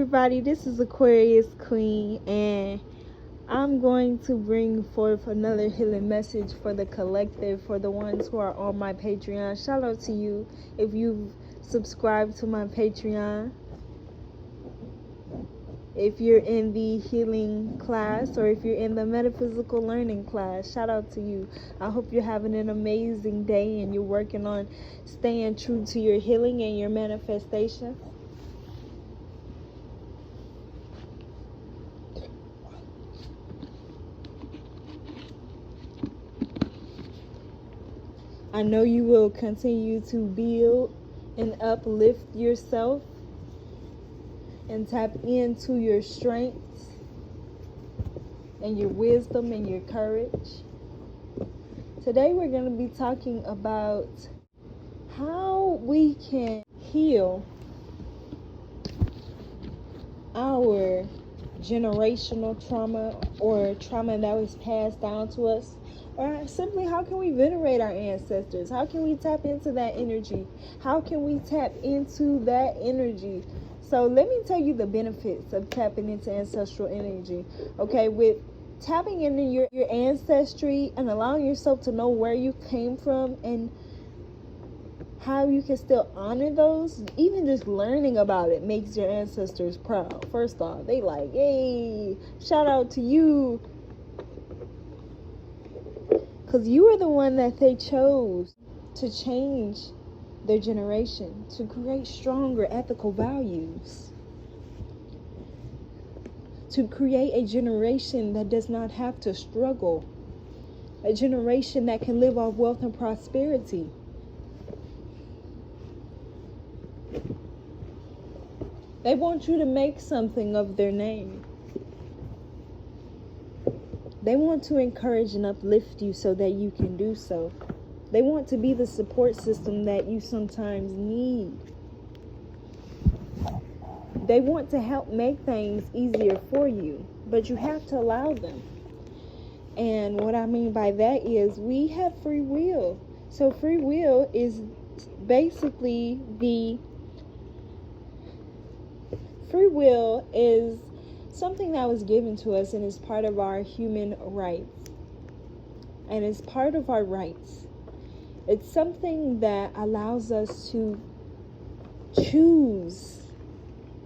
everybody, this is Aquarius Queen, and I'm going to bring forth another healing message for the collective, for the ones who are on my Patreon. Shout out to you if you've subscribed to my Patreon. If you're in the healing class or if you're in the metaphysical learning class, shout out to you. I hope you're having an amazing day and you're working on staying true to your healing and your manifestation. I know you will continue to build and uplift yourself and tap into your strengths and your wisdom and your courage. Today we're going to be talking about how we can heal our generational trauma or trauma that was passed down to us. Or simply, how can we venerate our ancestors? How can we tap into that energy? How can we tap into that energy? So let me tell you the benefits of tapping into ancestral energy. Okay, with tapping into your ancestry and allowing yourself to know where you came from and how you can still honor those, even just learning about it makes your ancestors proud. First off, they like, yay, shout out to you. Because you are the one that they chose to change their generation, to create stronger ethical values, to create a generation that does not have to struggle, a generation that can live off wealth and prosperity. They want you to make something of their name. They want to encourage and uplift you so that you can do so. They want to be the support system that you sometimes need. They want to help make things easier for you, but you have to allow them. And what I mean by that is we have free will. So free will is basically free will is something that was given to us and is part of our human rights. And it's part of our rights. It's something that allows us to choose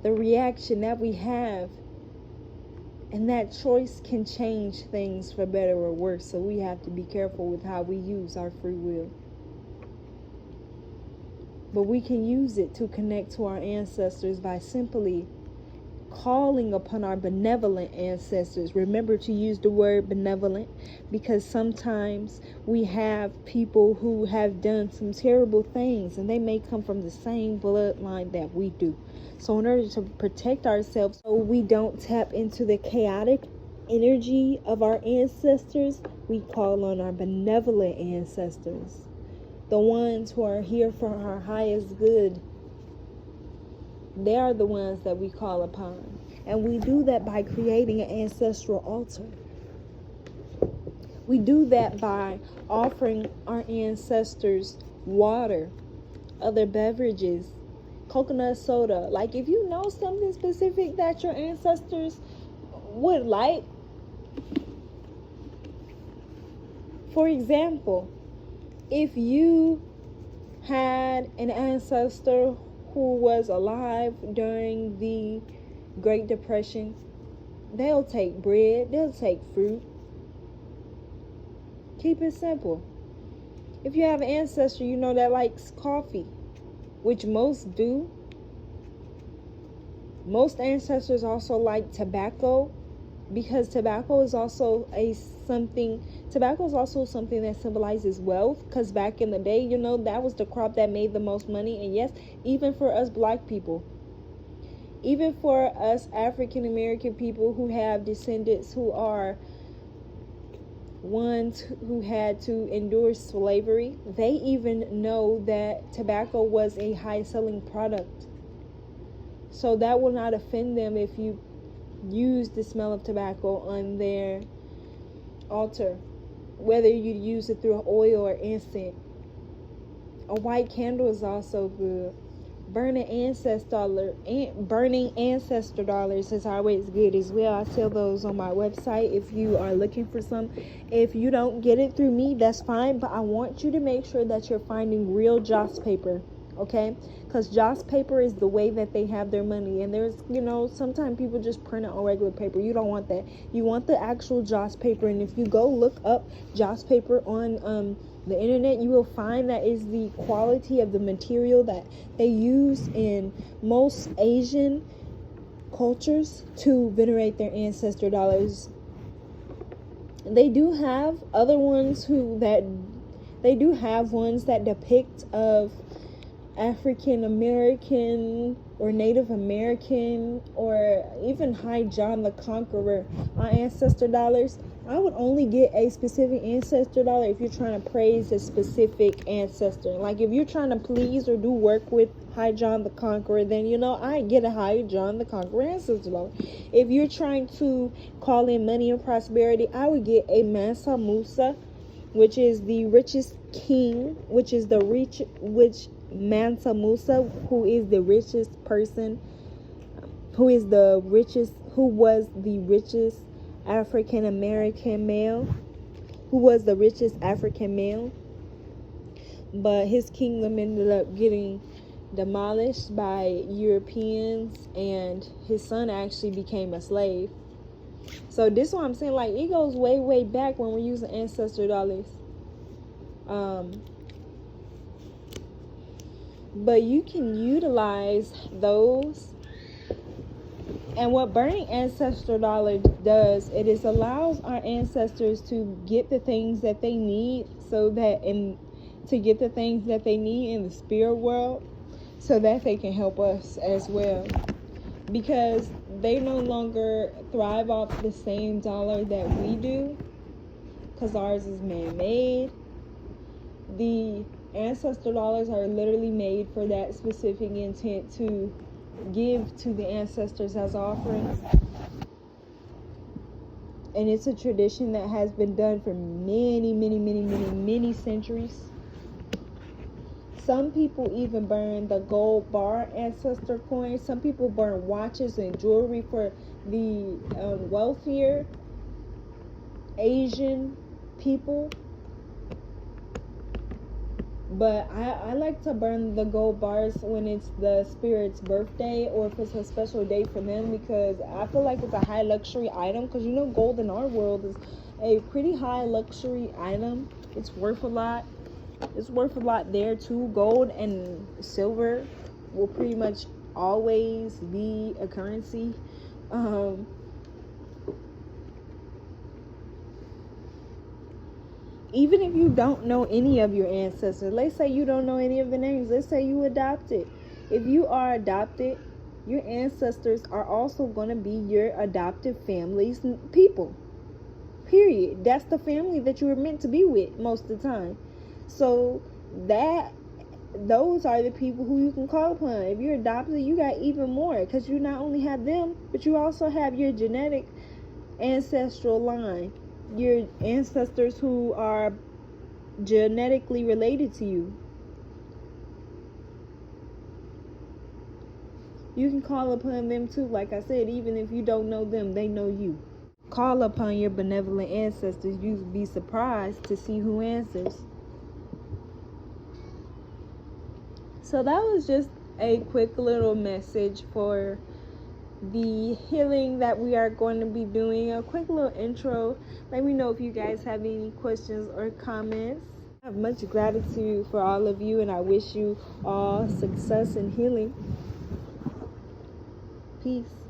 the reaction that we have. And that choice can change things for better or worse. So we have to be careful with how we use our free will. But we can use it to connect to our ancestors by simply calling upon our benevolent ancestors. Remember to use the word benevolent, because sometimes we have people who have done some terrible things and they may come from the same bloodline that we do. So in order to protect ourselves so we don't tap into the chaotic energy of our ancestors, we call on our benevolent ancestors, the ones who are here for our highest good. They are the ones that we call upon. And we do that by creating an ancestral altar. We do that by offering our ancestors water, other beverages, coconut soda. Like if you know something specific that your ancestors would like. For example, if you had an ancestor who was alive during the Great Depression, they'll take bread, they'll take fruit. Keep it simple. If you have an ancestor you know that likes coffee, which most do, most ancestors also like tobacco, because tobacco is also something that symbolizes wealth. Because back in the day, that was the crop that made the most money. And yes, even for us black people, even for us African American people who have descendants who are ones who had to endure slavery, they even know that tobacco was a high selling product. So that will not offend them if you use the smell of tobacco on their altar, whether you use it through oil or incense. A white candle is also good. burning ancestor dollars is always good as well. I sell those on my website if you are looking for some. If you don't get it through me, that's fine, but I want you to make sure that you're finding real joss paper, okay? Because joss paper is the way that they have their money. And there's, sometimes people just print it on regular paper. You don't want that. You want the actual joss paper. And if you go look up joss paper on the internet, you will find that is the quality of the material that they use in most Asian cultures to venerate their ancestor dollars. They do have other ones that depict of African American or Native American or even High John the Conqueror ancestor dollars. I would only get a specific ancestor dollar if you're trying to praise a specific ancestor. Like if you're trying to please or do work with High John the Conqueror, then I get a High John the Conqueror ancestor dollar. If you're trying to call in money and prosperity, I would get a Mansa Musa, which is the richest king, Mansa Musa, who was the richest African male, but his kingdom ended up getting demolished by Europeans, and his son actually became a slave. So this is what I'm saying, like it goes way, way back when we're using ancestor dollars. But you can utilize those. And what burning ancestor dollar does, it is allows our ancestors to get the things that they need, to get the things that they need in the spirit world, so that they can help us as well. Because they no longer thrive off the same dollar that we do, because ours is man-made. The ancestor dollars are literally made for that specific intent, to give to the ancestors as offerings. And it's a tradition that has been done for many, many, many, many, many centuries. Some people even burn the gold bar ancestor coins. Some people burn watches and jewelry for the wealthier Asian people. But I like to burn the gold bars when it's the spirit's birthday, or if it's a special day for them, because I feel like it's a high luxury item. Because gold in our world is a pretty high luxury item. It's worth a lot. It's worth a lot there too. Gold and silver will pretty much always be a currency. Even if you don't know any of your ancestors, let's say you don't know any of the names, let's say you adopted. If you are adopted, your ancestors are also going to be your adoptive family's people. Period. That's the family that you were meant to be with most of the time. So those are the people who you can call upon. If you're adopted, you got even more, because you not only have them, but you also have your genetic ancestral line. Your ancestors who are genetically related to you. You can call upon them too. Like I said, even if you don't know them, they know you. Call upon your benevolent ancestors. You'd be surprised to see who answers. So that was just a quick little message for the healing that we are going to be doing. A quick little intro. Let me know if you guys have any questions or comments. I have much gratitude for all of you, and I wish you all success and healing. Peace.